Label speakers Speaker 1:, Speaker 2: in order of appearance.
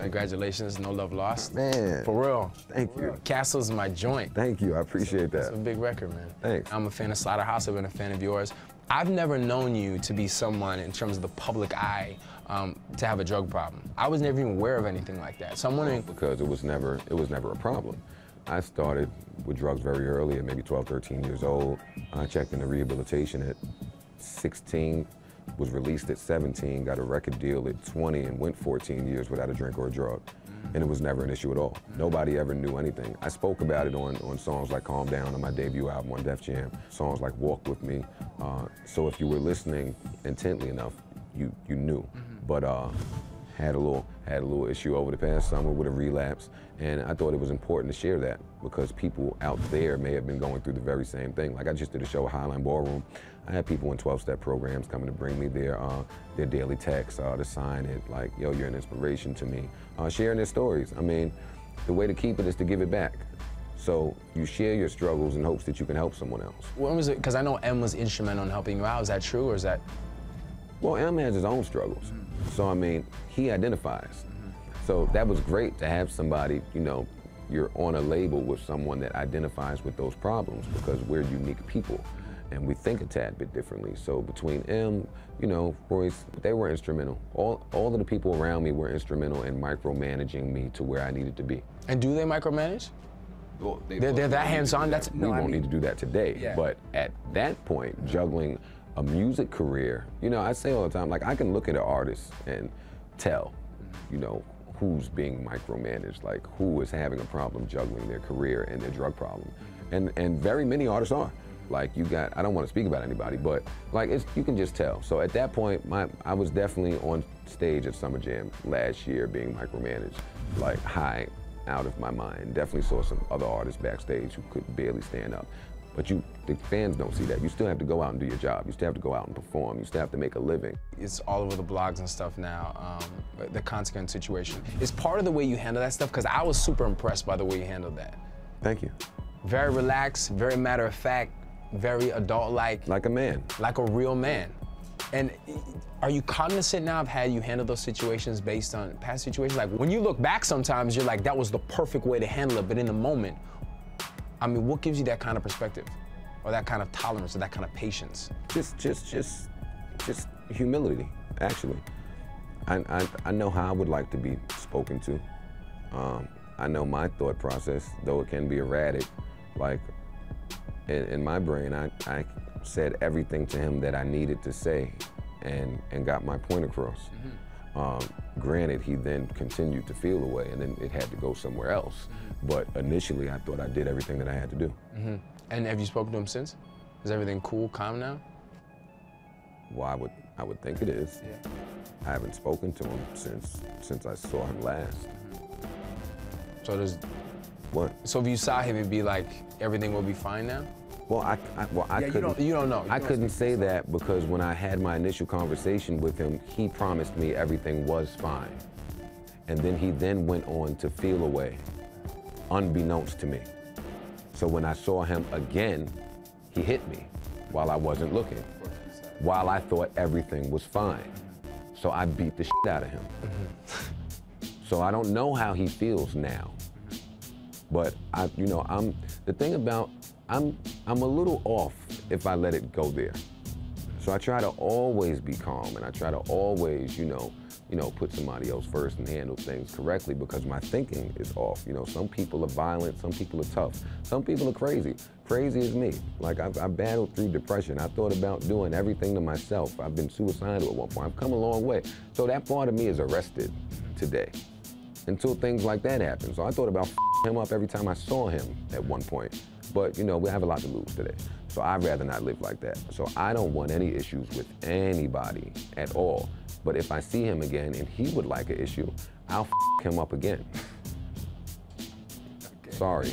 Speaker 1: Congratulations, no love lost.
Speaker 2: Man.
Speaker 1: For real.
Speaker 2: Thank you.
Speaker 1: Castle's my joint.
Speaker 2: Thank you, I appreciate that.
Speaker 1: It's a big record, man.
Speaker 2: Thanks.
Speaker 1: I'm a fan of Slaughterhouse, I've been a fan of yours. I've never known you to be someone, in terms of the public eye, to have a drug problem. I was never even aware of anything like that. So I'm wondering...
Speaker 2: Because it was never a problem. I started with drugs very early, at maybe 12, 13 years old. I checked into rehabilitation at 16, was released at 17, got a record deal at 20, and went 14 years without a drink or a drug. And it was never an issue at all. Nobody ever knew anything. I spoke about it on songs like Calm Down on my debut album on Def Jam, songs like Walk With Me. So if you were listening intently enough, you knew. But had a little issue over the past summer with a relapse, and I thought it was important to share that because people out there may have been going through the very same thing. Like I just did a show at Highline Ballroom. I had people in 12-step programs coming to bring me their daily texts to sign it, like, yo, you're an inspiration to me. Sharing their stories. I mean, the way to keep it is to give it back. So you share your struggles in hopes that you can help someone else.
Speaker 1: When was it? Because I know M was instrumental in helping you out. Is that true, or is that?
Speaker 2: Well, M has his own struggles. So, I mean, he identifies. So that was great to have somebody, you know, you're on a label with someone that identifies with those problems because we're unique people and we think a tad bit differently. So between M, you know, Royce, they were instrumental. All of the people around me were instrumental in micromanaging me to where I needed to be.
Speaker 1: And do they micromanage?
Speaker 2: Well,
Speaker 1: they're that hands-on? That's
Speaker 2: we won't need to do that today. Yeah. But at that point, juggling a music career, you know, I say all the time, like I can look at an artist and tell, you know, who's being micromanaged, like who is having a problem juggling their career and their drug problem. And very many artists are. Like you got, I don't want to speak about anybody, but like you can just tell. So at that point, I was definitely on stage at Summer Jam last year being micromanaged, like high out of my mind. Definitely saw some other artists backstage who could barely stand up. But the fans don't see that. You still have to go out and do your job. You still have to go out and perform. You still have to make a living. It's
Speaker 1: all over the blogs and stuff now, the consequence situation. It's part of the way you handle that stuff, because I was super impressed by the way you handled that.
Speaker 2: Thank you.
Speaker 1: Very relaxed, very matter of fact, very adult-like.
Speaker 2: Like a man.
Speaker 1: Like a real man. And are you cognizant now of how you handle those situations based on past situations? Like when you look back sometimes, you're like, that was the perfect way to handle it, but in the moment, I mean, what gives you that kind of perspective, or that kind of tolerance, or that kind of patience?
Speaker 2: Just humility, actually. I know how I would like to be spoken to. I know my thought process, though it can be erratic. Like in my brain, I said everything to him that I needed to say, and got my point across. Granted, he then continued to feel away, and then it had to go somewhere else. But initially, I thought I did everything that I had to do.
Speaker 1: And have you spoken to him since? Is everything cool, calm now?
Speaker 2: Well, I would think it is. Yeah. I haven't spoken to him since I saw him last.
Speaker 1: So there's...
Speaker 2: What?
Speaker 1: So if you saw him, it'd be like, everything will be fine now?
Speaker 2: Well, I couldn't.
Speaker 1: You don't know.
Speaker 2: I couldn't say that because when I had my initial conversation with him, he promised me everything was fine. And then he went on to feel away, unbeknownst to me. So when I saw him again, he hit me while I wasn't looking, while I thought everything was fine. So I beat the shit out of him. So I don't know how he feels now. But the thing about, I'm a little off if I let it go there. So I try to always be calm, and I try to always, put somebody else first and handle things correctly, because my thinking is off. Some people are violent, some people are tough, some people are crazy. Crazy is me. Like I battled through depression. I thought about doing everything to myself. I've been suicidal at one point. I've come a long way. So that part of me is arrested today until things like that happen. So I thought about him up every time I saw him at one point. But we have a lot to lose today. So I'd rather not live like that. So I don't want any issues with anybody at all. But if I see him again and he would like an issue, I'll him up again. Okay. Sorry.